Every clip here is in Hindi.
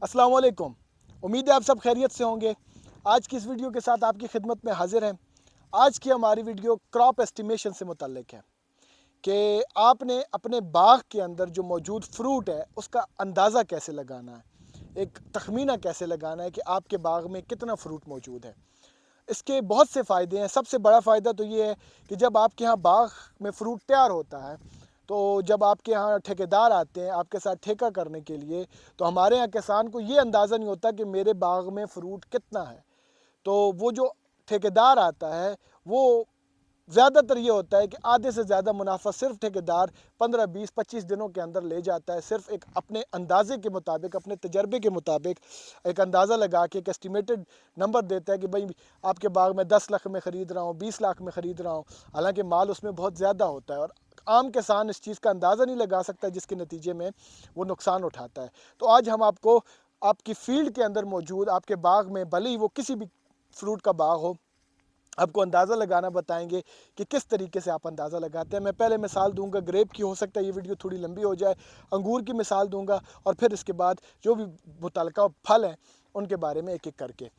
अस्सलाम वालेकुम। उम्मीद है आप सब खैरियत से होंगे। आज की इस वीडियो के साथ आपकी खिदमत में हाजिर हैं। आज की हमारी वीडियो क्रॉप एस्टिमेशन से मुतल्लिक है कि आपने अपने बाग के अंदर जो मौजूद फ्रूट है उसका अंदाज़ा कैसे लगाना है, एक तखमीना कैसे लगाना है कि आपके बाग में कितना फ्रूट मौजूद है। इसके बहुत से फ़ायदे हैं। सबसे बड़ा फ़ायदा तो ये है कि जब आपके यहाँ बाग में फ्रूट तैयार होता है, तो जब आपके यहाँ ठेकेदार आते हैं आपके साथ ठेका करने के लिए, तो हमारे यहाँ किसान को ये अंदाज़ा नहीं होता कि मेरे बाग में फ्रूट कितना है। तो वो जो ठेकेदार आता है वो ज़्यादातर ये होता है कि आधे से ज़्यादा मुनाफा सिर्फ ठेकेदार 15, 20, 25 दिनों के अंदर ले जाता है। सिर्फ एक अपने अंदाजे के मुताबिक, अपने तजर्बे के मुताबिक एक अंदाज़ा लगा के एक एस्टिमेटेड नंबर देता है कि भाई आपके बाग में 10 लाख में ख़रीद रहा हूँ, 20 लाख में ख़रीद रहा हूँ। हालांकि माल उसमें बहुत ज़्यादा होता है और आम किसान इस चीज़ का अंदाज़ा नहीं लगा सकता, जिसके नतीजे में वो नुकसान उठाता है। तो आज हम आपको आपकी फील्ड के अंदर मौजूद आपके बाग में, भले ही वो किसी भी फ्रूट का बाग हो, आपको अंदाज़ा लगाना बताएंगे कि किस तरीके से आप अंदाज़ा लगाते हैं। मैं पहले मिसाल दूंगा ग्रेप की, हो सकता है ये वीडियो थोड़ी लंबी हो जाए। अंगूर की मिसाल दूंगा और फिर इसके बाद जो भी मुतल्लिका फल हैं उनके बारे में एक एक करके।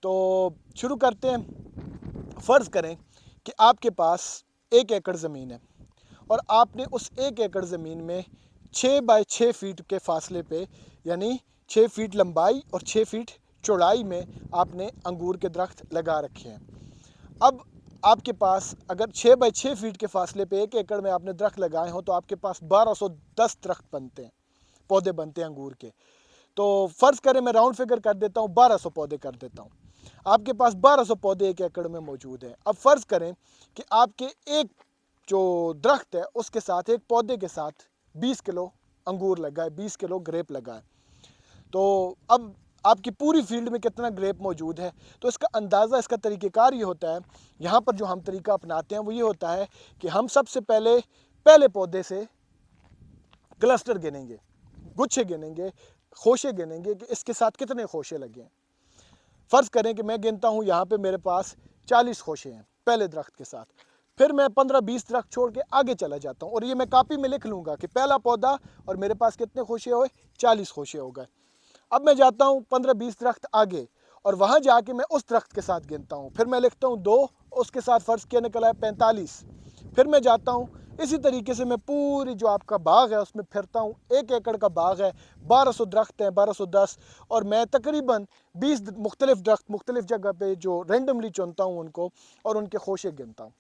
तो शुरू करते हैं। फ़र्ज़ करें कि आपके पास 1 एकड़ ज़मीन है और आपने उस 1 एकड़ ज़मीन में 6 बाय 6 फीट के फासले पे, यानी 6 फीट लंबाई और 6 फीट चौड़ाई में आपने अंगूर के दरख्त लगा रखे हैं। अब आपके पास अगर 6 बाई 6 फीट के फासले पे 1 एकड़ में आपने दरख्त लगाए हों तो आपके पास 1210 दरख्त बनते हैं, पौधे बनते हैं अंगूर के। तो फ़र्ज़ करें, मैं राउंड फिगर कर देता हूँ, 1200 पौधे कर देता हूँ। आपके पास 1200 पौधे 1 एकड़ में मौजूद हैं। अब फ़र्ज़ करें कि आपके एक जो दरख्त है उसके साथ, एक पौधे के साथ 20 किलो अंगूर लगा है, 20 किलो ग्रेप लगा है। तो अब आपकी पूरी फील्ड में कितना ग्रेप मौजूद है, तो इसका अंदाज़ा, इसका तरीक़ेकार ये होता है। यहाँ पर जो हम तरीका अपनाते हैं वो ये होता है कि हम सबसे पहले पौधे से क्लस्टर गिनेंगे, गुच्छे गिनेंगे, खोशे गिनेंगे कि इसके साथ कितने खोशे लगे हैं। फ़र्ज़ करें कि मैं गिनता हूँ, यहाँ पे मेरे पास 40 खोशे हैं पहले दरख्त के साथ। फिर मैं 15-20 दरख्त छोड़ के आगे चला जाता हूँ और ये मैं कापी में लिख लूँगा कि पहला पौधा और मेरे पास कितने खोशे हुए, 40 खोशे हो गए। अब मैं जाता हूँ 15-20 दरख्त आगे और वहाँ जाके मैं उस दरख्त के साथ गिनता हूँ। फिर मैं लिखता हूँ 2, उसके साथ फ़र्ज़ किया निकला है 45। फिर मैं जाता हूँ, इसी तरीके से मैं पूरी जो आपका बाग है उसमें फिरता हूँ। 1 एकड़ का बाग है, 1200 दरख्त हैं, 1210, और मैं तकरीबन 20 मुख्तलिफ दरख्त मुख्तलिफ जगह पे जो रेंडमली चुनता हूँ उनको और उनके खोशे गिनता हूँ।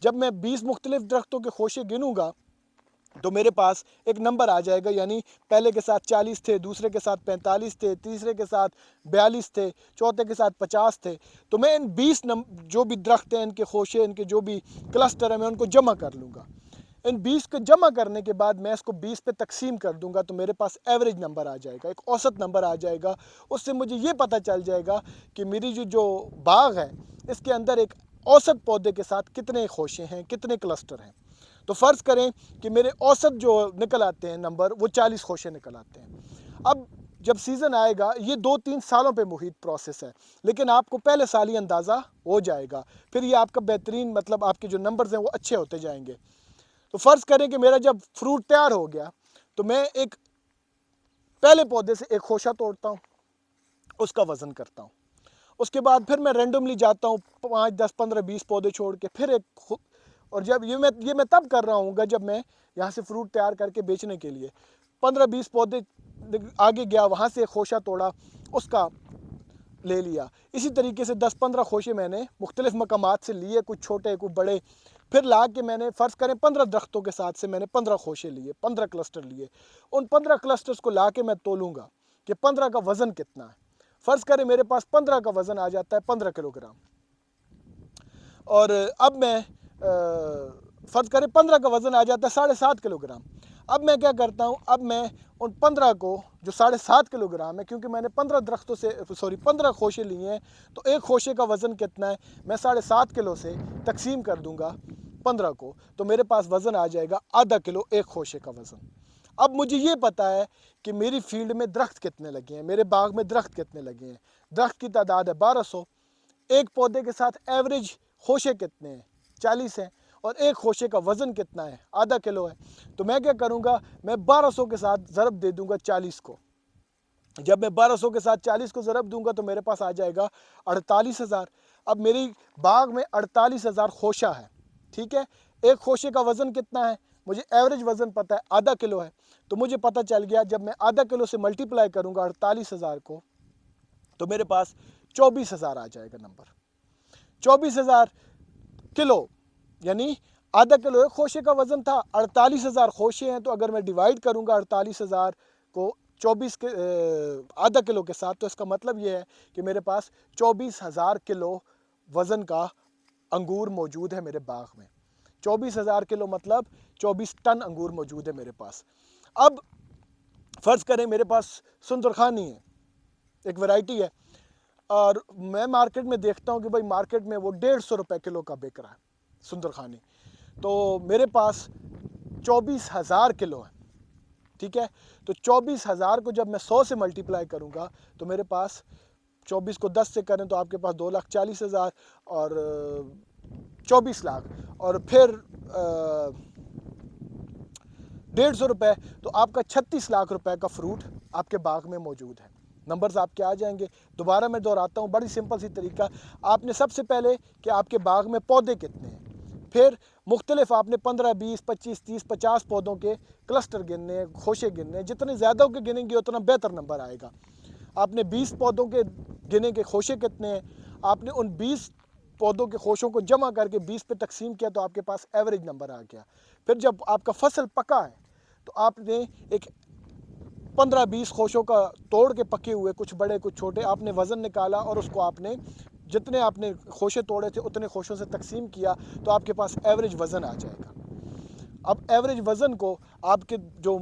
जब मैं 20 मुख्तलिफ दरख्तों के खोशे गिनूँगा तो मेरे पास एक नंबर आ जाएगा, यानी पहले के साथ 40 थे, दूसरे के साथ 45 थे, तीसरे के साथ 42 थे, चौथे के साथ 50 थे। तो मैं इन 20 जो भी दरख्त हैं, इनके खोशे, इनके जो भी क्लस्टर हैं, मैं उनको जमा कर लूँगा। इन 20 को जमा करने के बाद मैं इसको 20 पे तकसीम कर दूंगा तो मेरे पास एवरेज नंबर आ जाएगा, एक औसत नंबर आ जाएगा। उससे मुझे ये पता चल जाएगा कि मेरी जो बाग है इसके अंदर एक औसत पौधे के साथ कितने खोशे हैं, कितने क्लस्टर हैं। तो फ़र्ज़ करें कि मेरे औसत जो निकल आते हैं नंबर, वो 40 खोशे निकल आते हैं। अब जब सीज़न आएगा, ये 2-3 सालों पे मुहित प्रोसेस है, लेकिन आपको पहले साल ही अंदाज़ा हो जाएगा। फिर ये आपका बेहतरीन, मतलब आपके जो नंबर्स हैं वो अच्छे होते जाएंगे। तो फ़र्ज़ करें कि मेरा जब फ्रूट तैयार हो गया तो मैं एक पहले पौधे से एक खोशा तोड़ता हूँ, उसका वज़न करता हूँ। उसके बाद फिर मैं रैंडमली जाता हूँ 5, 10, 15, 20 पौधे छोड़ के फिर एक, और जब ये मैं तब कर रहा हूँ जब मैं यहाँ से फ्रूट तैयार करके बेचने के लिए 15-20 पौधे आगे गया, वहाँ से एक खोशा तोड़ा, उसका ले लिया। इसी तरीके से 10-15 खोशे मैंने मुख्तलिफ़ मकामात से लिए, कुछ छोटे कुछ बड़े। फिर ला के मैंने फ़र्ज़ करें 15 दरख्तों के साथ से मैंने 15 खोशे लिए, 15 क्लस्टर लिए। उन 15 क्लस्टर्स को ला के मैं तोलूँगा कि 15 का वज़न कितना है। फ़र्ज़ करें मेरे पास 15 का वज़न आ जाता है 15 किलोग्राम, और अब मैं फ़र्ज़ करें 15 का वज़न आ जाता है 7.5 किलोग्राम। अब मैं क्या करता हूँ, अब मैं उन 15 को, जो 7.5 किलोग्राम है, क्योंकि मैंने 15 दरख्तों से, सॉरी 15 खोशे लिए हैं, तो एक खोशे का वज़न कितना है, मैं 7.5 किलो से तकसीम कर दूँगा 15 को, तो मेरे पास वज़न आ जाएगा आधा किलो एक खोशे का वज़न। अब मुझे ये पता है कि मेरी फील्ड में दरख्त कितने लगे हैं, मेरे बाग में दरख्त कितने लगे हैं। दरख्त की तादाद है 1200, एक पौधे के साथ एवरेज खोशे कितने हैं, 40 हैं, और एक खोशे का वज़न कितना है, आधा किलो है। तो मैं क्या करूँगा, मैं 1200 के साथ ज़रब दे दूँगा 40 को, जब मैं 1200 के साथ 40 को ज़रब दूंगा तो मेरे पास आ जाएगा 48,000। अब मेरी बाग में 48,000 खोशा है, ठीक है। एक खोशे का वज़न कितना है, मुझे एवरेज वज़न पता है, आधा किलो है। तो मुझे पता चल गया जब मैं आधा किलो से मल्टीप्लाई करूंगा 48,000 को, तो मेरे पास 24,000 आ जाएगा नंबर। 24,000 किलो यानी आधा किलो एक खोशे का वज़न था, 48,000 खोशे हैं। तो अगर मैं डिवाइड करूंगा 48,000 को 24 के आधा किलो के साथ, तो इसका मतलब ये है कि मेरे पास 24,000 किलो वज़न का अंगूर मौजूद है मेरे बाग में। 24,000 किलो मतलब 24 टन अंगूर मौजूद है मेरे पास। अब फ़र्ज़ करें मेरे पास सुंदरखानी है, एक वैरायटी है, और मैं मार्केट में देखता हूँ कि भाई मार्केट में वो 150 रुपये किलो का बिक रहा है सुंदरखानी। तो मेरे पास 24,000 किलो है, ठीक है। तो 24,000 को जब मैं 100 से मल्टीप्लाई करूँगा तो मेरे पास 24 को 10 से करें तो आपके पास 2,40,000 और 24 लाख, और फिर 150 रुपये, तो आपका 36 लाख रुपए का फ्रूट आपके बाग में मौजूद है। नंबर्स आपके आ जाएंगे। दोबारा मैं दोहराता हूँ, बड़ी सिंपल सी तरीका। आपने सबसे पहले कि आपके बाग में पौधे कितने हैं, फिर मुख्तलिफ आपने 15, 20, 25, 30, 50 पौधों के क्लस्टर गिनने, खोशे गिनने। जितने ज़्यादा के गिनेंगे उतना बेहतर नंबर आएगा। आपने 20 पौधों के गिने के खोशे कितने हैं, आपने उन 20 पौधों के खोशों को जमा करके 20 पे तकसीम किया तो आपके पास एवरेज नंबर आ गया। फिर जब आपका फसल पका है तो आपने एक 15-20 खोशों का तोड़ के पके हुए, कुछ बड़े कुछ छोटे, आपने वज़न निकाला और उसको आपने जितने आपने खोशे तोड़े थे उतने खोशों से तकसीम किया तो आपके पास एवरेज वज़न आ जाएगा। अब एवरेज वज़न को आपके जो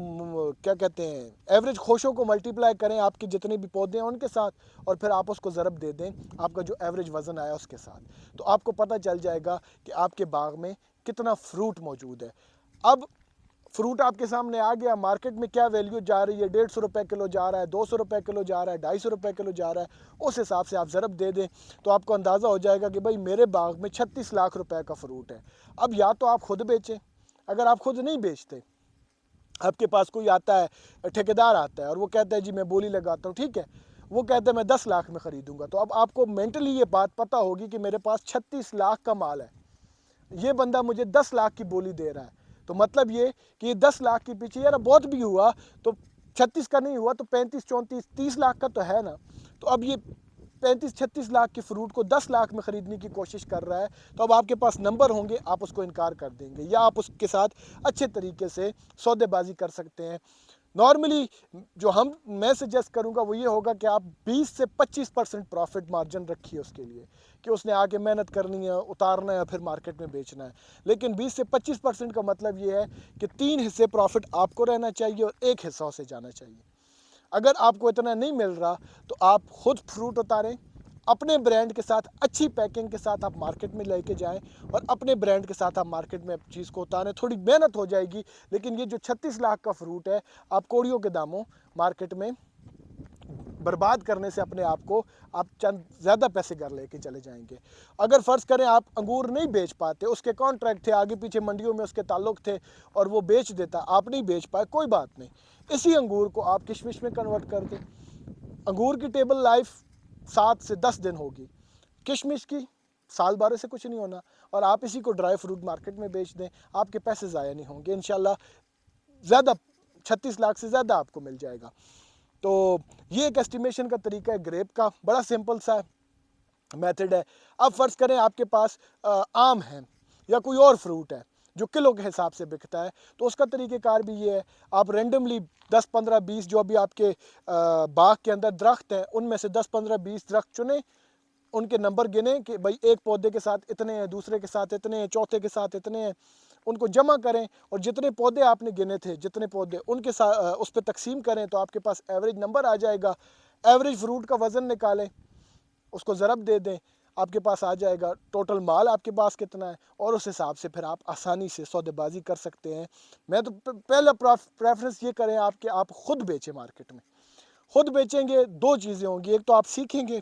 क्या कहते हैं एवरेज खोशों को मल्टीप्लाई करें आपके जितने भी पौधे हैं उनके साथ, और फिर आप उसको ज़रब दे दें आपका जो एवरेज वज़न आया उसके साथ, तो आपको पता चल जाएगा कि आपके बाग में कितना फ्रूट मौजूद है। अब फ्रूट आपके सामने आ गया, मार्केट में क्या वैल्यू जा रही है, 150 रुपये किलो जा रहा है, 200 रुपये किलो जा रहा है, 250 रुपये किलो जा रहा है, उस हिसाब से आप ज़रब दे दें तो आपको अंदाज़ा हो जाएगा कि भाई मेरे बाग में 36 लाख रुपए का फ्रूट है। अब या तो आप खुद बेचें, अगर आप खुद नहीं बेचते, आपके पास कोई आता है ठेकेदार आता है और वो कहता है जी मैं बोली लगाता हूँ, ठीक है, वो कहता है मैं 10 लाख में ख़रीदूँगा, तो अब आपको मेंटली ये बात पता होगी कि मेरे पास 36 लाख का माल है, ये बंदा मुझे 10 लाख की बोली दे रहा है, तो मतलब ये कि ये 10 लाख के पीछे यार बहुत भी हुआ तो 36 का नहीं हुआ तो 35, 34, 30 लाख का तो है ना। तो अब ये 35-36 लाख के फ्रूट को 10 लाख में ख़रीदने की कोशिश कर रहा है, तो अब आपके पास नंबर होंगे, आप उसको इनकार कर देंगे या आप उसके साथ अच्छे तरीके से सौदेबाजी कर सकते हैं। नॉर्मली जो मैं सजेस्ट करूंगा वो ये होगा कि आप 20 से 25% प्रॉफिट मार्जिन रखिए उसके लिए, कि उसने आके मेहनत करनी है, उतारना है, फिर मार्केट में बेचना है। लेकिन 20 से 25% का मतलब ये है कि 3 हिस्से प्रॉफिट आपको रहना चाहिए और 1 हिस्सा उसे जाना चाहिए। अगर आपको इतना नहीं मिल रहा तो आप खुद फ्रूट उतारें, अपने ब्रांड के साथ अच्छी पैकिंग के साथ आप मार्केट में लेके जाएं और अपने ब्रांड के साथ आप मार्केट में चीज़ को उतारें। थोड़ी मेहनत हो जाएगी, लेकिन ये जो 36 लाख का फ्रूट है आप कोड़ियों के दामों मार्केट में बर्बाद करने से अपने आप को आप चंद ज़्यादा पैसे घर लेके चले जाएंगे। अगर फ़र्ज़ करें आप अंगूर नहीं बेच पाते, उसके कॉन्ट्रैक्ट थे, आगे पीछे मंडियों में उसके ताल्लुक थे और वो बेच देता, आप नहीं बेच पाए, कोई बात नहीं, इसी अंगूर को आप किशमिश में कन्वर्ट कर दें। अंगूर की टेबल लाइफ 7 से 10 दिन होगी, किशमिश की साल 12 से कुछ नहीं होना, और आप इसी को ड्राई फ्रूट मार्केट में बेच दें, आपके पैसे ज़ाया नहीं होंगे, इंशाल्लाह ज़्यादा 36 लाख से ज़्यादा आपको मिल जाएगा। तो ये एक एस्टिमेशन का तरीका है ग्रेप का, बड़ा सिंपल सा मेथड है। अब फ़र्ज़ करें आपके पास आम है या कोई और फ्रूट है जो किलो के हिसाब से बिकता है, तो उसका तरीक़ेकार भी ये है, आप रेंडमली 10, 15, 20 जो अभी आपके बाग के अंदर दरख्त हैं उनमें से 10, 15, 20 दरख्त चुनें, उनके नंबर गिने कि भाई एक पौधे के साथ इतने हैं, दूसरे के साथ इतने हैं, चौथे के साथ इतने हैं, उनको जमा करें और जितने पौधे आपने गिने थे, जितने पौधे उनके साथ उस पर तकसीम करें तो आपके पास एवरेज नंबर आ जाएगा। एवरेज फ्रूट का वज़न निकालें, उसको ज़रब दे दें, आपके पास आ जाएगा टोटल माल आपके पास कितना है, और उस हिसाब से फिर आप आसानी से सौदेबाजी कर सकते हैं। मैं तो पहला प्रेफरेंस ये करें आपके आप ख़ुद बेचें मार्केट में। ख़ुद बेचेंगे दो चीज़ें होंगी, एक तो आप सीखेंगे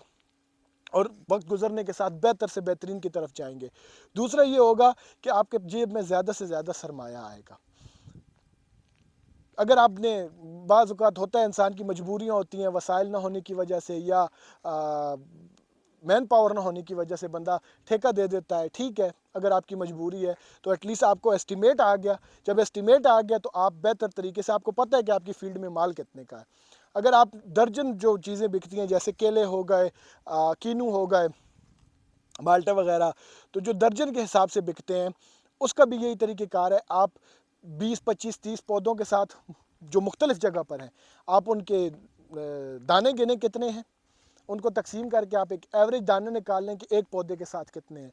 और वक्त गुजरने के साथ बेहतर से बेहतरीन की तरफ जाएंगे, दूसरा ये होगा कि आपके जेब में ज़्यादा से ज़्यादा सरमाया आएगा। अगर आपने, बाज़ औक़ात होता है इंसान की मजबूरियाँ होती हैं, वसाइल ना होने की वजह से या मैन पावर ना होने की वजह से बंदा ठेका दे देता है। ठीक है, अगर आपकी मजबूरी है तो एटलीस्ट आपको एस्टिमेट आ गया। जब एस्टिमेट आ गया तो आप बेहतर तरीके से, आपको पता है कि आपकी फ़ील्ड में माल कितने का है। अगर आप दर्जन जो चीज़ें बिकती हैं, जैसे केले हो गए, कीनू हो गए, माल्टा वगैरह, तो जो दर्जन के हिसाब से बिकते हैं, उसका भी यही तरीक़ेकार है। आप 20, 25, 30 पौधों के साथ जो मुख्तलिफ़ जगह पर हैं, आप उनके दाने गिने कितने हैं, उनको तकसीम करके आप एक एवरेज दाने निकाल लें कि एक पौधे के साथ कितने हैं।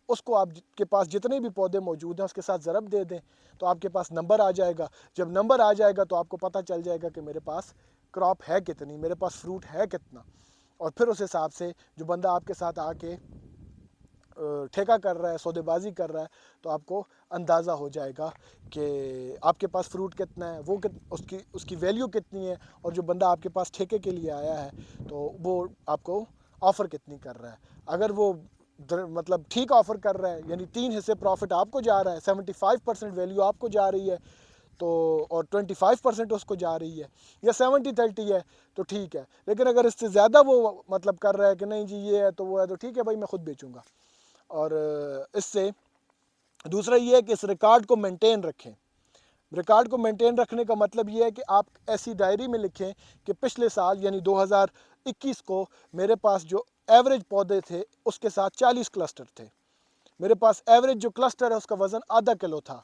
उसको आपके पास जितने भी पौधे मौजूद हैं उसके साथ ज़रब दे दें, तो आपके पास नंबर आ जाएगा। जब नंबर आ जाएगा तो आपको पता चल जाएगा कि मेरे पास क्रॉप है कितनी, मेरे पास फ्रूट है कितना। और फिर उस हिसाब से जो बंदा आपके साथ आके ठेका कर रहा है, सौदेबाजी कर रहा है, तो आपको अंदाज़ा हो जाएगा कि आपके पास फ्रूट कितना है, वो उसकी वैल्यू कितनी है, और जो बंदा आपके पास ठेके के लिए आया है तो वो आपको ऑफ़र कितनी कर रहा है। अगर वो मतलब ठीक ऑफ़र कर रहा है, यानी 3 हिस्से प्रॉफिट आपको जा रहा है, 75% वैल्यू आपको जा रही है, तो और 25% उसको जा रही है, या 70-30 है तो ठीक है। लेकिन अगर इससे ज़्यादा वो मतलब कर रहा है कि नहीं जी ये है तो वो है, तो ठीक है भाई, मैं ख़ुद बेचूँगा। और इससे दूसरा ये है कि इस रिकॉर्ड को मेंटेन रखें। रिकॉर्ड को मेंटेन रखने का मतलब ये है कि आप ऐसी डायरी में लिखें कि पिछले साल यानी 2021 को मेरे पास जो एवरेज पौधे थे उसके साथ 40 क्लस्टर थे। मेरे पास एवरेज जो क्लस्टर है उसका वज़न आधा किलो था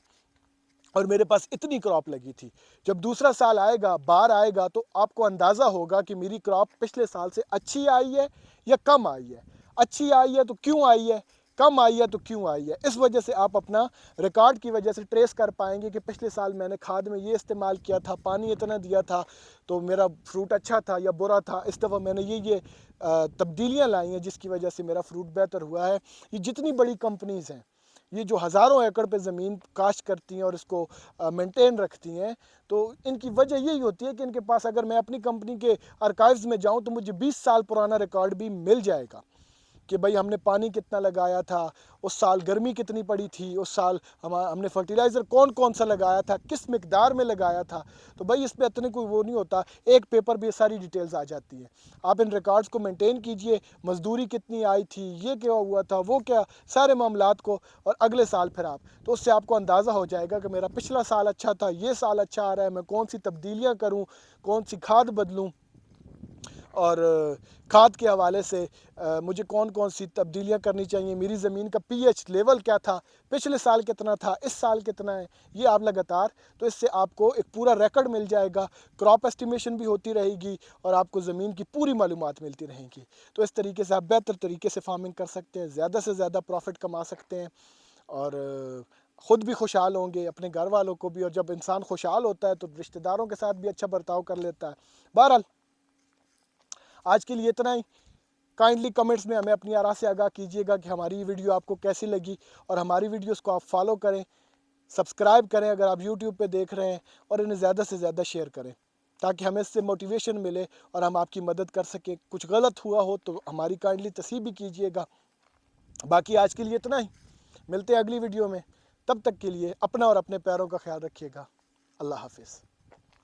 और मेरे पास इतनी क्रॉप लगी थी। जब दूसरा साल आएगा, बार आएगा, तो आपको अंदाज़ा होगा कि मेरी क्रॉप पिछले साल से अच्छी आई है या कम आई है। अच्छी आई है तो क्यों आई है, कम आई है तो क्यों आई है। इस वजह से आप अपना रिकॉर्ड की वजह से ट्रेस कर पाएंगे कि पिछले साल मैंने खाद में ये इस्तेमाल किया था, पानी इतना दिया था, तो मेरा फ्रूट अच्छा था या बुरा था। इस दफ़ा मैंने ये तब्दीलियाँ लाई हैं जिसकी वजह से मेरा फ्रूट बेहतर हुआ है। ये जितनी बड़ी कंपनीज़ हैं, ये जो हज़ारों एकड़ पे ज़मीन काश्त करती हैं और इसको मेंटेन रखती हैं, तो इनकी वजह यही होती है कि इनके पास, अगर मैं अपनी कंपनी के आर्काइव्स में जाऊं तो मुझे 20 साल पुराना रिकॉर्ड भी मिल जाएगा कि भाई हमने पानी कितना लगाया था, उस साल गर्मी कितनी पड़ी थी, उस साल हमने फर्टिलाइज़र कौन कौन सा लगाया था, किस मिकदार में लगाया था। तो भाई इस पे इतने कोई वो नहीं होता, एक पेपर भी सारी डिटेल्स आ जाती हैं। आप इन रिकॉर्ड्स को मेंटेन कीजिए, मजदूरी कितनी आई थी, ये क्या हुआ था, वो क्या, सारे मामलात को, और अगले साल फिर आप, तो उससे आपको अंदाज़ा हो जाएगा कि मेरा पिछला साल अच्छा था, ये साल अच्छा आ रहा है, मैं कौन सी तब्दीलियाँ करूँ, कौन सी खाद बदलूँ, और खाद के हवाले से मुझे कौन कौन सी तब्दीलियाँ करनी चाहिए, मेरी ज़मीन का पीएच लेवल क्या था, पिछले साल कितना था, इस साल कितना है, ये आप लगातार, तो इससे आपको एक पूरा रिकॉर्ड मिल जाएगा। क्रॉप एस्टिमेशन भी होती रहेगी और आपको ज़मीन की पूरी मालूमात मिलती रहेंगी। तो इस तरीके से आप बेहतर तरीके से फार्मिंग कर सकते हैं, ज़्यादा से ज़्यादा प्रॉफिट कमा सकते हैं और ख़ुद भी खुशहाल होंगे, अपने घर वालों को भी। और जब इंसान खुशहाल होता है तो रिश्तेदारों के साथ भी अच्छा बर्ताव कर लेता है। बहरहाल आज के लिए इतना ही। काइंडली कमेंट्स में हमें अपनी आरा से आगाह कीजिएगा कि हमारी ये वीडियो आपको कैसी लगी, और हमारी वीडियोस को आप फॉलो करें, सब्सक्राइब करें अगर आप यूट्यूब पे देख रहे हैं, और इन्हें ज़्यादा से ज़्यादा शेयर करें ताकि हमें इससे मोटिवेशन मिले और हम आपकी मदद कर सकें। कुछ गलत हुआ हो तो हमारी काइंडली तस्हीह भी कीजिएगा। बाकी आज के लिए इतना ही, मिलते हैं अगली वीडियो में। तब तक के लिए अपना और अपने प्यारों का ख्याल रखिएगा। अल्लाह हाफिज़।